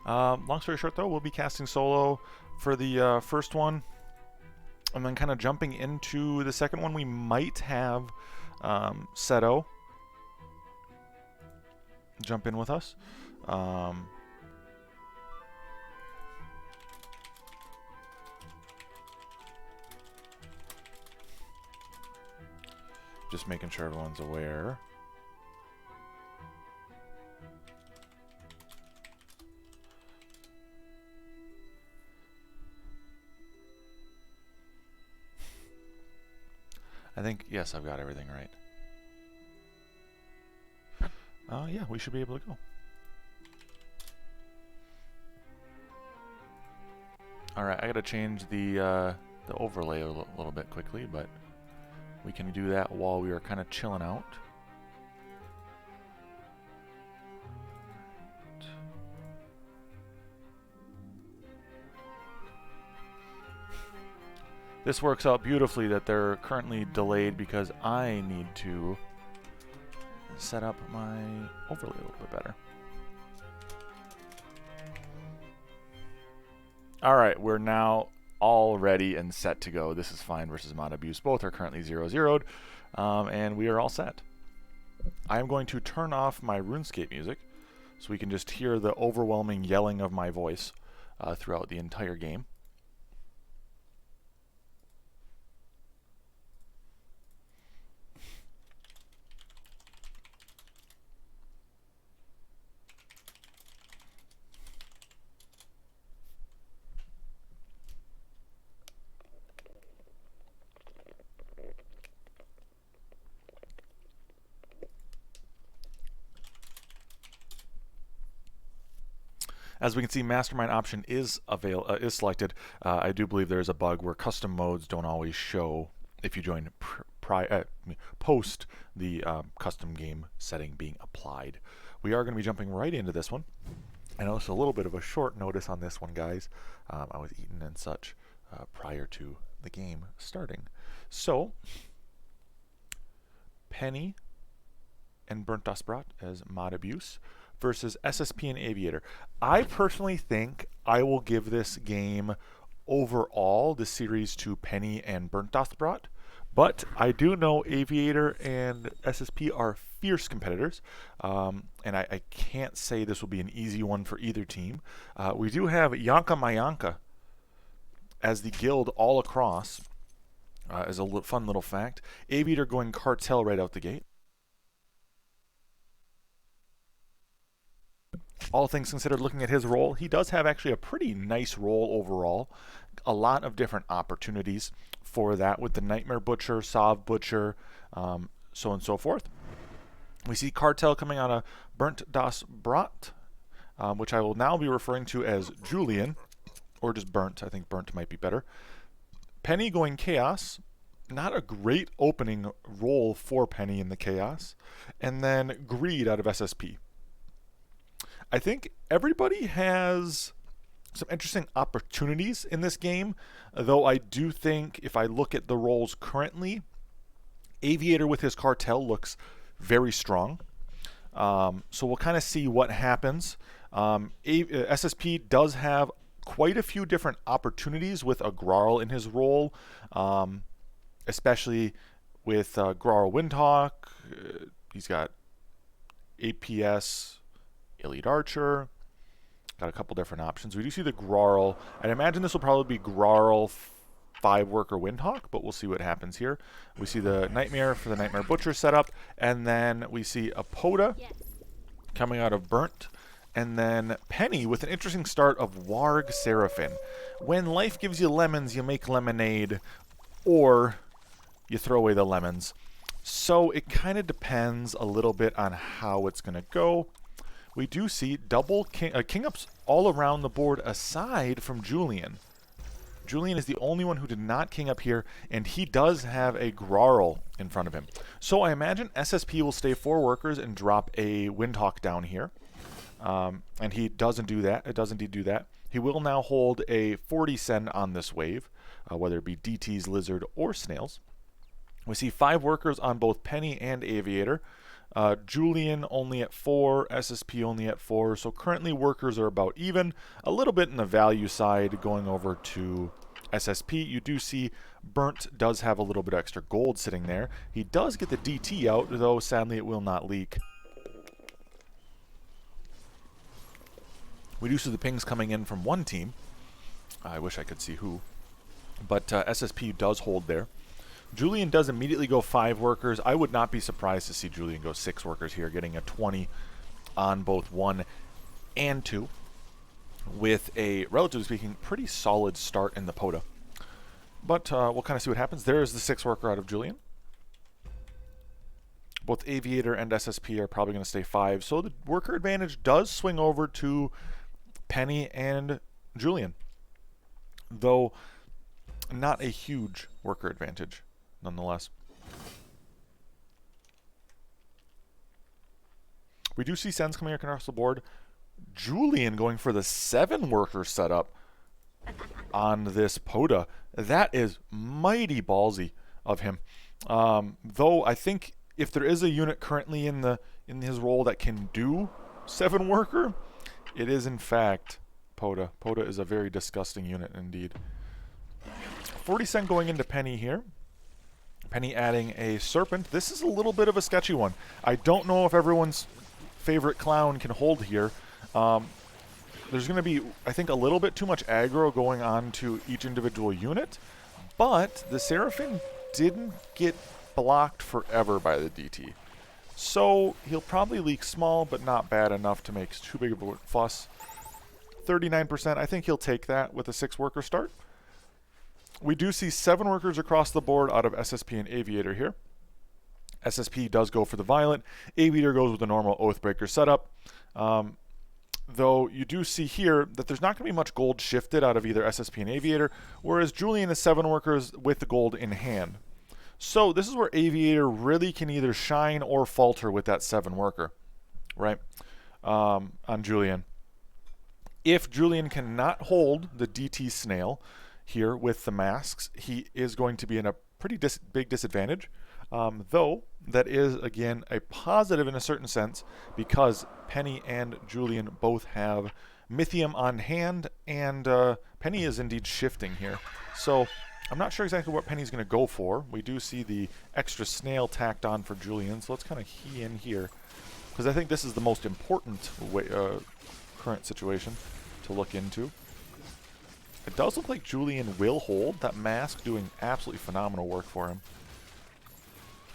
Long story short, though, we'll be casting solo for the first one, and then kind of jumping into the second one. We might have Seto jump in with us. Just making sure everyone's aware. I think, yes, I've got everything right. Yeah, we should be able to go. Alright, I gotta change the overlay a little bit quickly, but we can do that while we are kind of chilling out. This works out beautifully that they're currently delayed because I need to set up my overlay a little bit better. Alright, we're now all ready and set to go. This is Fine versus Mod Abuse. Both are currently 0-0'd, and we are all set. I am going to turn off my RuneScape music so we can just hear the overwhelming yelling of my voice throughout the entire game. As we can see, Mastermind option is selected. I do believe there is a bug where custom modes don't always show if you join post the custom game setting being applied. We are going to be jumping right into this one. I know it's a little bit of a short notice on this one, guys. I was eating and such prior to the game starting. So, Penny and Burnt Dust Brat as Mod Abuse versus SSP and Aviator. I personally think I will give this game overall, the series, to Penny and Burnt Dust Brat, but I do know Aviator and SSP are fierce competitors, and I can't say this will be an easy one for either team. We do have Yanka Mayanka as the guild all across, as a fun little fact. Aviator going Cartel right out the gate. All things considered, looking at his role, he does have actually a pretty nice role overall. A lot of different opportunities for that with the Nightmare Butcher, Sov Butcher, so on and so forth. We see Cartel coming out of Burnt Das Brat, which I will now be referring to as Julian, or just Burnt. I think Burnt might be better. Penny going Chaos. Not a great opening role for Penny in the Chaos. And then Greed out of SSP. I think everybody has some interesting opportunities in this game, though I do think if I look at the roles currently, Aviator with his Cartel looks very strong. So we'll kind of see what happens. SSP does have quite a few different opportunities with a Grarl in his role, especially with Grarl Windhawk. He's got APS, Elite Archer, got a couple different options. We do see the Grarl. I'd imagine this will probably be Grarl 5-worker Windhawk, but we'll see what happens here. We see the Nightmare for the Nightmare Butcher setup, and then we see a Poda coming out of Burnt, and then Penny with an interesting start of Warg Seraphin. When life gives you lemons, you make lemonade, or you throw away the lemons. So it kind of depends a little bit on how it's going to go. We do see double king ups all around the board aside from Julian. Julian is the only one who did not king up here, and he does have a Grarl in front of him. So I imagine SSP will stay 4 workers and drop a Windhawk down here. And he doesn't do that. It does indeed do that. He will now hold a 40 send on this wave, whether it be DTs, Lizard, or Snails. We see 5 workers on both Penny and Aviator. Julian only at 4, SSP only at 4. So currently workers are about even, a little bit in the value side going over to SSP. You do see Burnt does have a little bit extra gold sitting there. He does get the DT out, though sadly it will not leak. We do see the pings coming in from one team. I wish I could see who. But SSP does hold there. Julian does immediately go 5 workers. I would not be surprised to see Julian go 6 workers here, getting a 20 on both 1 and 2, with a, relatively speaking, pretty solid start in the POTA. But we'll kind of see what happens. There is the 6 worker out of Julian. Both Aviator and SSP are probably going to stay 5, so the worker advantage does swing over to Penny and Julian, though not a huge worker advantage nonetheless. We do see sends coming across the board. Julian going for the 7 worker setup on this POTA. That is mighty ballsy of him. Though I think if there is a unit currently in his role that can do 7 worker, it is in fact POTA. POTA is a very disgusting unit indeed. 40 cent going into Penny here. Penny adding a Serpent. This is a little bit of a sketchy one. I don't know if everyone's favorite clown can hold here. There's going to be, I think, a little bit too much aggro going on to each individual unit, but the Seraphim didn't get blocked forever by the DT. So he'll probably leak small, but not bad enough to make too big of a fuss. 39%, I think he'll take that with a 6 worker start. We do see 7 workers across the board out of SSP and Aviator here. SSP does go for the Violent. Aviator goes with the normal Oathbreaker setup. Though you do see here that there's not going to be much gold shifted out of either SSP and Aviator, whereas Julian is 7 workers with the gold in hand. So this is where Aviator really can either shine or falter with that 7 worker, right, on Julian. If Julian cannot hold the DT Snail here with the masks, he is going to be in a pretty big disadvantage. Though that is, again, a positive in a certain sense, because Penny and Julian both have Mythium on hand, and Penny is indeed shifting here. So I'm not sure exactly what Penny's going to go for. We do see the extra snail tacked on for Julian, so let's kind of key in here, because I think this is the most important current situation to look into. It does look like Julian will hold. That mask doing absolutely phenomenal work for him.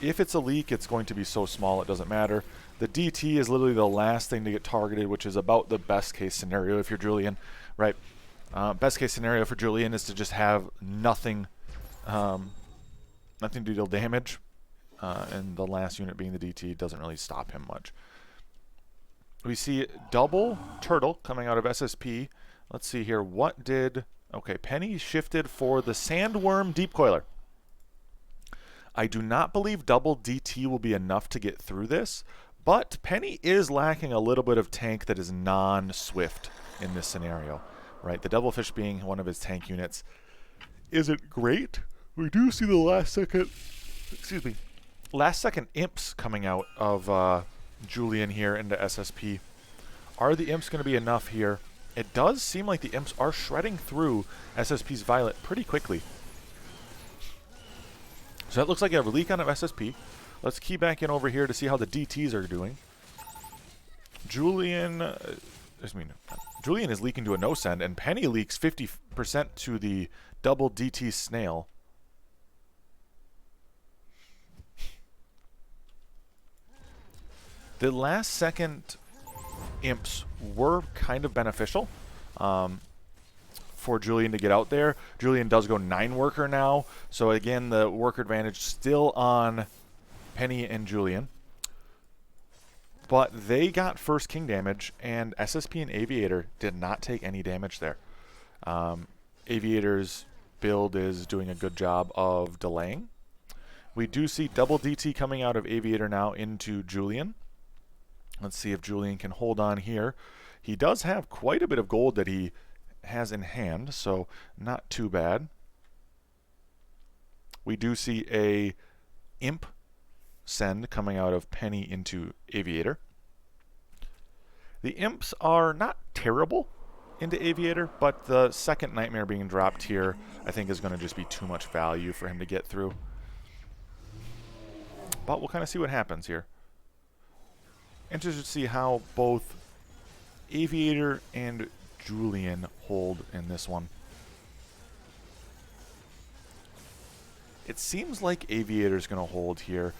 If it's a leak, it's going to be so small it doesn't matter. The DT is literally the last thing to get targeted, which is about the best case scenario if you're Julian, right? Best case scenario for Julian is to just have nothing, nothing to deal damage, and the last unit being the DT doesn't really stop him much. We see double turtle coming out of SSP. Let's see here. What did... Okay, Penny shifted for the Sandworm Deep Coiler. I do not believe double DT will be enough to get through this, but Penny is lacking a little bit of tank that is non-swift in this scenario, right? The Devilfish being one of his tank units isn't great. We do see the last second imps coming out of Julian here into SSP. Are the imps going to be enough here? It does seem like the imps are shredding through SSP's Violet pretty quickly. So that looks like a leak on SSP. Let's key back in over here to see how the DTs are doing. Julian is leaking to a no-send, and Penny leaks 50% to the double DT Snail. The last second imps were kind of beneficial for Julian to get out there. Julian does go 9 worker now, so again the worker advantage still on Penny and Julian, but they got first king damage, and SSP and Aviator did not take any damage there. Aviator's build is doing a good job of delaying. We do see double DT coming out of Aviator now into Julian. Let's see if Julian can hold on here. He does have quite a bit of gold that he has in hand, so not too bad. We do see a imp send coming out of Penny into Aviator. The imps are not terrible into Aviator, but the second Nightmare being dropped here I think is going to just be too much value for him to get through. But we'll kind of see what happens here. Interested to see how both Aviator and Julian hold in this one. It seems like Aviator is going to hold here.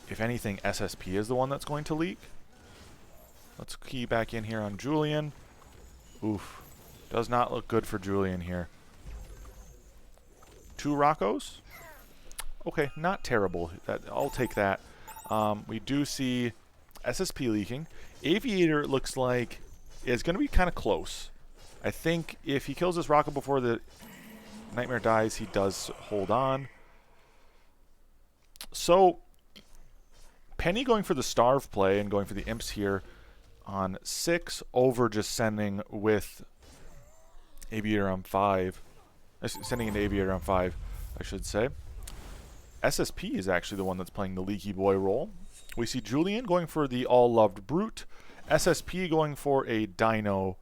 If anything, SSP is the one that's going to leak. Let's key back in here on Julian. Oof. Does not look good for Julian here. 2 Roccos. Okay, not terrible. I'll take that. We do see SSP leaking. Aviator looks like is going to be kind of close. I think if he kills this Rocco before the Nightmare dies, he does hold on. So, Penny going for the Starve play and going for the Imps here on 6 over just sending with Aviator on 5. Sending an Aviator on 5, I should say. SSP is actually the one that's playing the Leaky Boy role. We see Julian going for the All-Loved Brute. SSP going for a Dino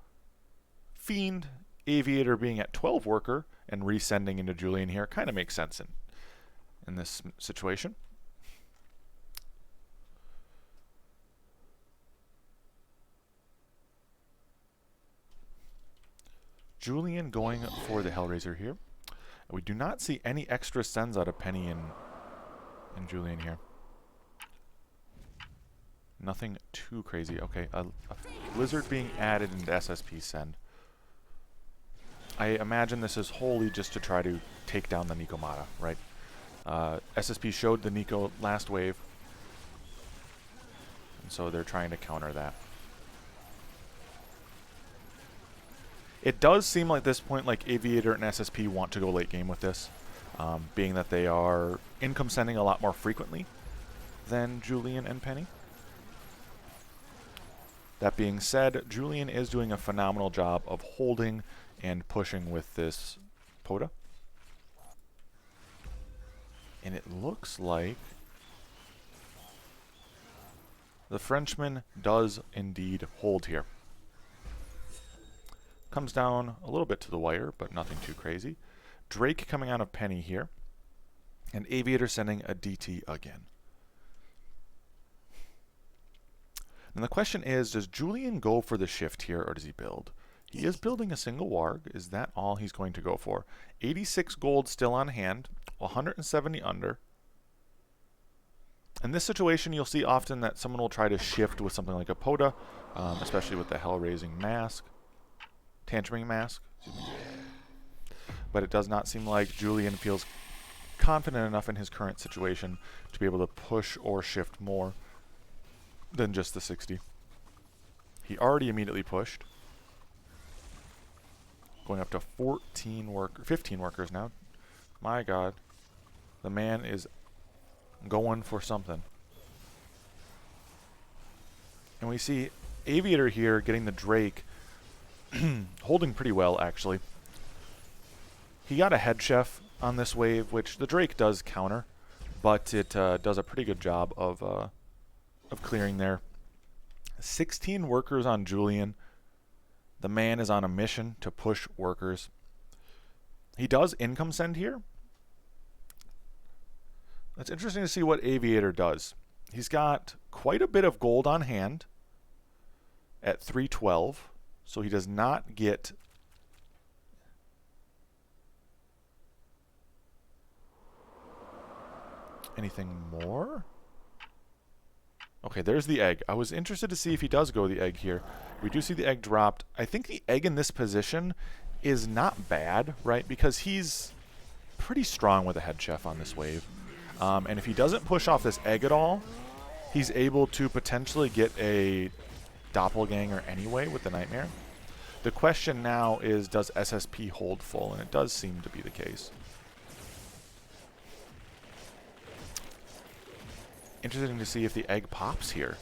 Fiend. Aviator being at 12 Worker and resending into Julian here. Kind of makes sense in this situation. Julian going for the Hellraiser here. We do not see any extra sends out of Penny and Julian here. Nothing too crazy. Okay, a Lizard being added into SSP send. I imagine this is wholly just to try to take down the Nikomata, right? SSP showed the Nico last wave, and so they're trying to counter that. It does seem like at this point like Aviator and SSP want to go late game with this, being that they are income sending a lot more frequently than Julian and Penny. That being said, Julian is doing a phenomenal job of holding and pushing with this POTA. And it looks like the Frenchman does indeed hold here. Comes down a little bit to the wire, but nothing too crazy. Drake coming out of Penny here. And Aviator sending a DT again. And the question is, does Julian go for the shift here, or does he build? He is building a single warg. Is that all he's going to go for? 86 gold still on hand, 170 under. In this situation, you'll see often that someone will try to shift with something like a POTA, especially with the Hell-Raising Mask. Tantruming Mask. But it does not seem like Julian feels confident enough in his current situation to be able to push or shift more than just the 60. He already immediately pushed. Going up to 15 workers now. My God. The man is going for something. And we see Aviator here getting the Drake holding pretty well, actually. He got a head chef on this wave, which the Drake does counter, but it does a pretty good job of clearing there. 16 workers on Julian. The man is on a mission to push workers. He does income send here. It's interesting to see what Aviator does. He's got quite a bit of gold on hand at 312, so he does not get anything more. Okay, there's the egg. I was interested to see if he does go the egg here. We do see the egg dropped. I think the egg in this position is not bad, right? Because he's pretty strong with a head chef on this wave. And if he doesn't push off this egg at all, he's able to potentially get a doppelganger anyway with the Nightmare. The question now is, does SSP hold full? And it does seem to be the case. Interesting to see if the egg pops here.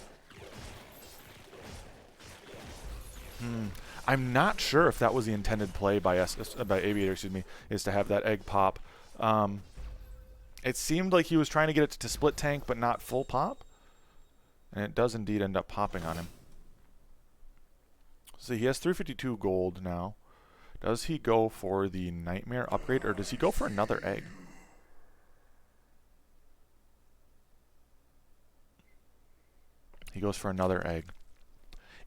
I'm not sure if that was the intended play by Aviator, excuse me, is to have that egg pop. It seemed like he was trying to get it to split tank, but not full pop. And it does indeed end up popping on him. So he has 352 gold now. Does he go for the Nightmare upgrade, or does he go for another egg? He goes for another egg.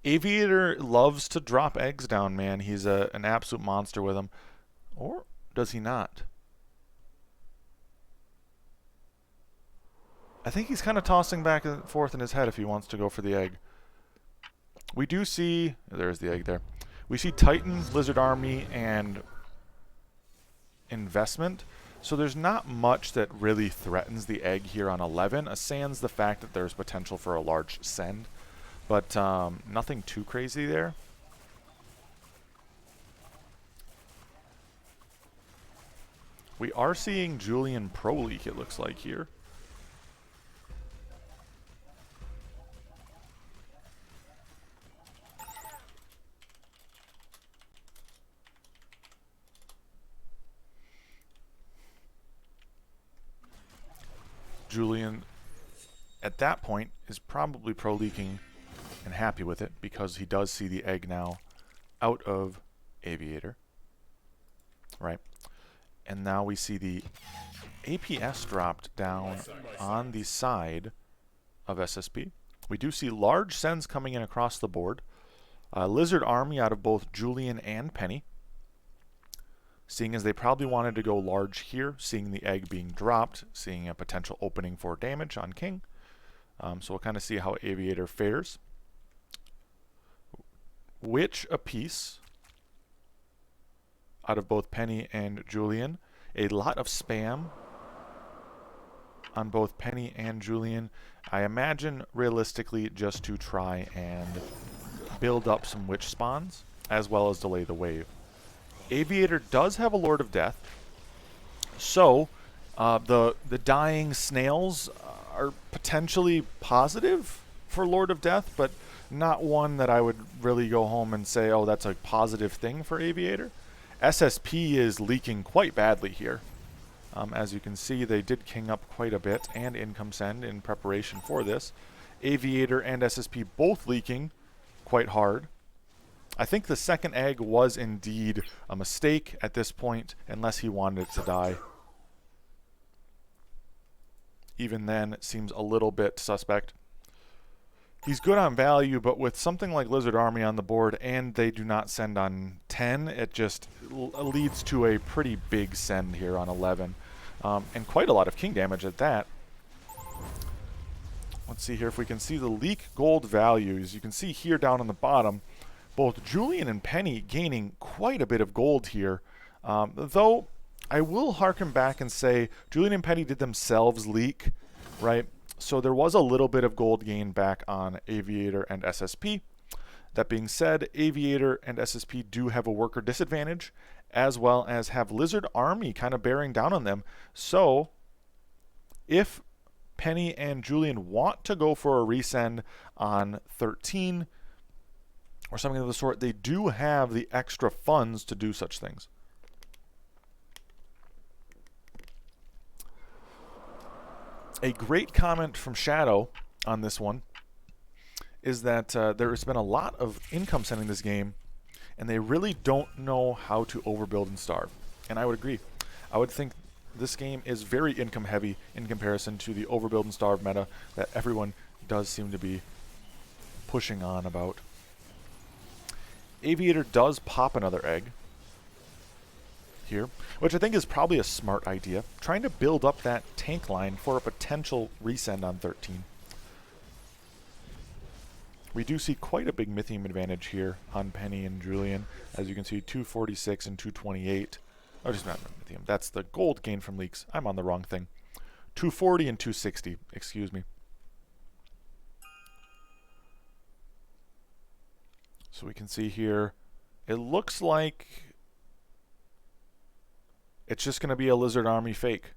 Aviator loves to drop eggs down, man. He's an absolute monster with them. Or does he not? I think he's kind of tossing back and forth in his head if he wants to go for the egg. We do see... There's the egg there. We see Titan, Lizard Army, and Investment. So there's not much that really threatens the egg here on 11, sans the fact that there's potential for a large send. But nothing too crazy there. We are seeing Julian Pro League, it looks like, here. Julian, at that point, is probably pro-leaking and happy with it because he does see the egg now out of Aviator. Right. And now we see the APS dropped down on the side of SSP. We do see large sends coming in across the board. Lizard Army out of both Julian and Penny. Seeing as they probably wanted to go large here, seeing the egg being dropped, seeing a potential opening for damage on King. So we'll kind of see how Aviator fares. Witch apiece out of both Penny and Julian. A lot of spam on both Penny and Julian. I imagine realistically just to try and build up some witch spawns as well as delay the wave. Aviator does have a Lord of Death, so the dying snails are potentially positive for Lord of Death, but not one that I would really go home and say, oh, that's a positive thing for Aviator. SSP is leaking quite badly here. As you can see, they did king up quite a bit and income send in preparation for this. Aviator and SSP both leaking quite hard. I think the second egg was indeed a mistake at this point, unless he wanted it to die. Even then, it seems a little bit suspect. He's good on value, but with something like Lizard Army on the board and they do not send on 10, it just leads to a pretty big send here on 11. And quite a lot of king damage at that. Let's see here if we can see the leak gold values. You can see here down on the bottom, both Julian and Penny gaining quite a bit of gold here. Though, I will harken back and say Julian and Penny did themselves leak, right? So there was a little bit of gold gain back on Aviator and SSP. That being said, Aviator and SSP do have a worker disadvantage, as well as have Lizard Army kind of bearing down on them. So, if Penny and Julian want to go for a resend on 13, or something of the sort, they do have the extra funds to do such things. A great comment from Shadow on this one is that there has been a lot of income sending this game, and they really don't know how to overbuild and starve. And I would agree. I would think this game is very income heavy in comparison to the overbuild and starve meta that everyone does seem to be pushing on about. Aviator does pop another egg here, which I think is probably a smart idea. Trying to build up that tank line for a potential resend on 13. We do see quite a big Mythium advantage here on Penny and Julian. As you can see, 246 and 228. Oh, just not Mythium. That's the gold gain from leaks. I'm on the wrong thing. 240 and 260. Excuse me. So we can see here, it looks like it's just going to be a Lizard Army fake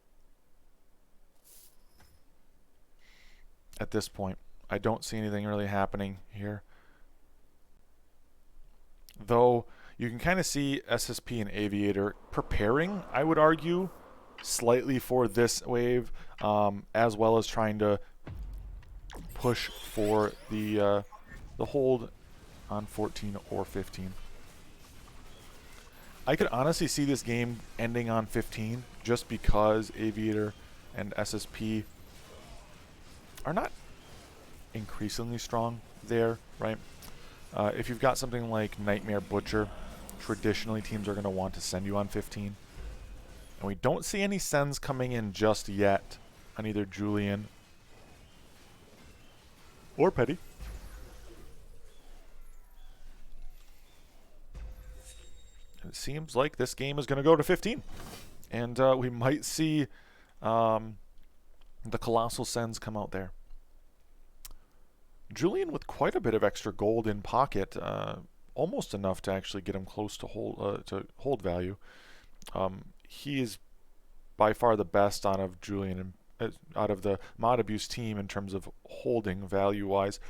at this point. I don't see anything really happening here. Though you can kind of see SSP and Aviator preparing, I would argue, slightly for this wave, as well as trying to push for the hold on 14 or 15. I could honestly see this game ending on 15 just because Aviator and SSP are not increasingly strong there, right? If you've got something like Nightmare Butcher, traditionally teams are going to want to send you on 15. And we don't see any sends coming in just yet on either Julian or Petty. It seems like this game is going to go to 15. And we might see the Colossal Sends come out there. Julian with quite a bit of extra gold in pocket, almost enough to actually get him close to hold value. He is by far the best out of Julian and out of the Mod Abuse team in terms of holding value-wise.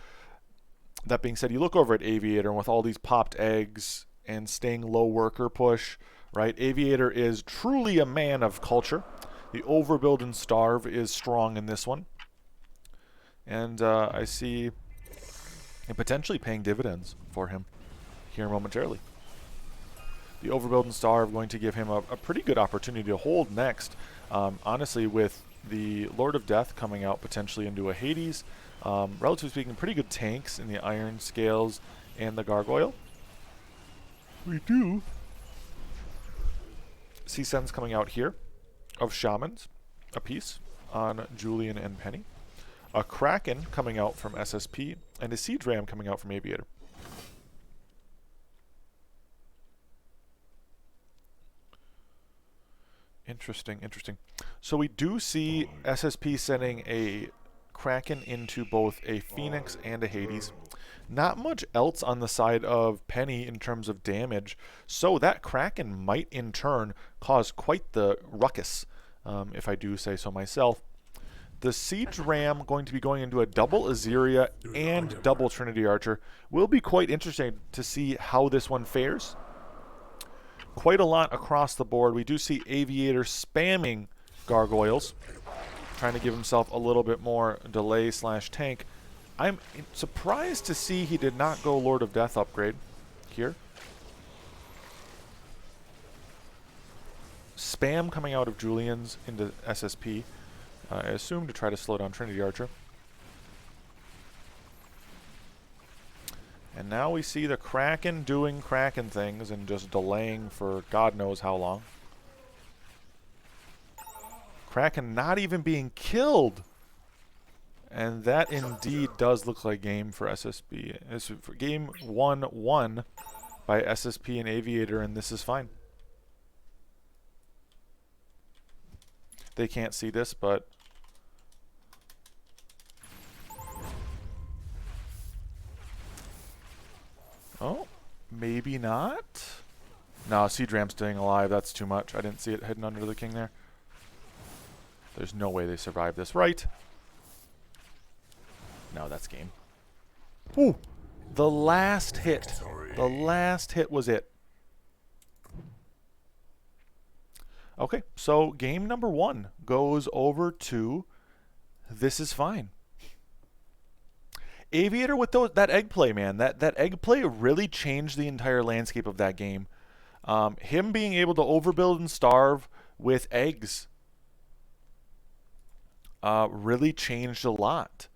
That being said, you look over at Aviator, and with all these popped eggs and staying low worker push, right? Aviator is truly a man of culture. The overbuild and starve is strong in this one. And I see it potentially paying dividends for him here momentarily. The overbuild and starve going to give him a pretty good opportunity to hold next. Honestly, with the Lord of Death coming out potentially into a Hades, relatively speaking, pretty good tanks in the Iron Scales and the Gargoyle. We do see sends coming out here of Shamans, a piece on Julian and Penny. A Kraken coming out from SSP, and a Siege Ram coming out from Aviator. Interesting, interesting. So we do see SSP sending a Kraken into both a Phoenix and a Hades. Not much else on the side of Penny in terms of damage, so that Kraken might in turn cause quite the ruckus, if I do say so myself. The Siege Ram going to be going into a double Azeria and double Trinity Archer. Will be quite interesting to see how this one fares. Quite a lot across the board. We do see Aviator spamming Gargoyles, trying to give himself a little bit more delay / tank. I'm surprised to see he did not go Lord of Death upgrade here. Spam coming out of Julian's into SSP. I assume to try to slow down Trinity Archer. And now we see the Kraken doing Kraken things and just delaying for God knows how long. Kraken not even being killed. And that indeed does look like game for SSP. It's for game 1-1 by SSP and Aviator, and this is fine. They can't see this, but oh, maybe not. No, Siege Ram's staying alive. That's too much. I didn't see it hidden under the king there. There's no way they survive this, right? No, that's game. Ooh, the last hit. The last hit was it. Okay, so game number 1 goes over to this is fine. Aviator with that egg play, man. That egg play really changed the entire landscape of that game. Him being able to overbuild and starve with eggs really changed a lot.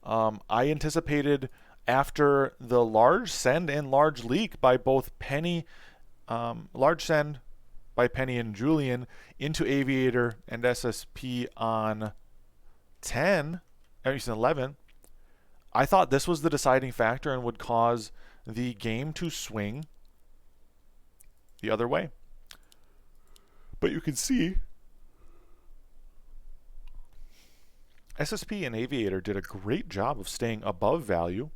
I anticipated after the large send and large leak by both Penny, large send by Penny and Julian into Aviator and SSP on 10, at least 11. I thought this was the deciding factor and would cause the game to swing the other way. But you can see SSP and Aviator did a great job of staying above value.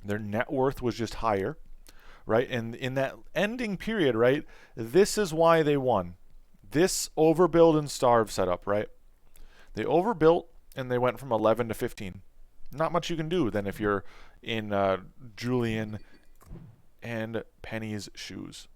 Their net worth was just higher, right? And in that ending period, right, this is why they won. This overbuild and starve setup, right? They overbuilt and they went from 11 to 15. Not much you can do then if you're in Julian and Penny's shoes.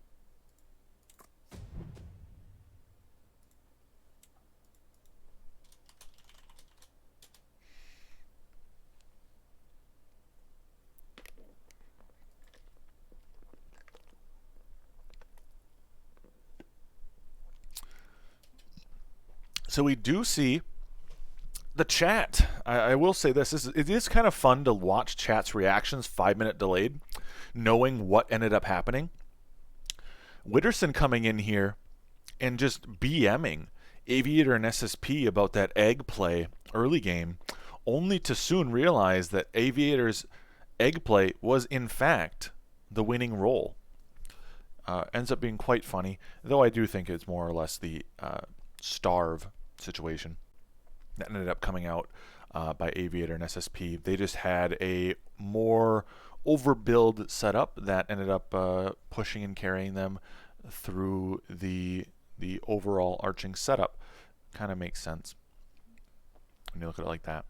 So we do see the chat. I will say this: it is kind of fun to watch chat's reactions 5-minute delayed, knowing what ended up happening. Witterson coming in here and just BMing Aviator and SSP about that egg play early game, only to soon realize that Aviator's egg play was in fact the winning roll. Ends up being quite funny, though I do think it's more or less the starve situation that ended up coming out by Aviator and SSP. They just had a more overbuild setup that ended up pushing and carrying them through the overall arching setup. Kind of makes sense when you look at it like that.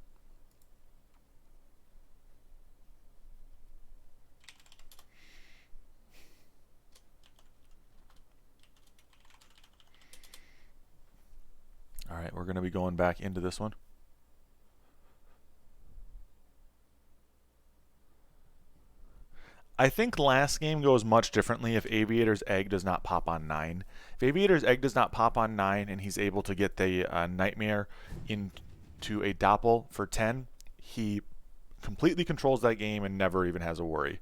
All right, we're going to be going back into this one. I think last game goes much differently if Aviator's egg does not pop on 9. If Aviator's egg does not pop on 9 and he's able to get the Nightmare into a doppel for 10, he completely controls that game and never even has a worry.